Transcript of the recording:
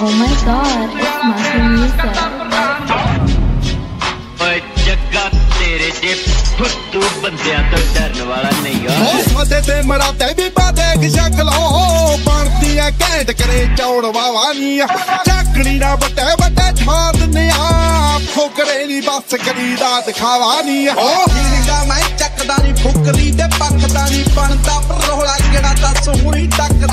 Oh my god, it's Mahi Music. ਓਏ ਜੱਗਾ ਤੇਰੇ ਜੇ ਫੁੱਟੂ ਬੰਦਿਆਂ ਤੋਂ ਡਰਨ ਵਾਲਾ ਨਹੀਂ ਆ ਮੱਥੇ ਤੇ ਮਰਾਤੇ ਵੀ ਬਾਦੇ ਕਿ ਸ਼ਕਲੋ ਬਣਦੀ ਐ ਘੈਂਟ ਕਰੇ ਚੌੜ ਵਾਵਾਨੀ ਚੱਕਣੀ ਨਾ ਵੱਟੇ ਵੱਟੇ ਛਾੜ ਦਿੰਦੇ ਆ ਫੋਕਰੇ ਨਹੀਂ ਬਸ ਕਰੀਦਾ ਦਿਖਾਵਾ ਨਹੀਂ ਹੀਗਾ ਮੈਂ ਚੱਕਦਾ ਨਹੀਂ ਫੁਕਰੀ ਤੇ ਪੱਕਦਾ ਨਹੀਂ ਬਣਦਾ ਰੋਲਾ ਕਿਹੜਾ ਦੱਸ ਹੁਣੀ ਤੱਕ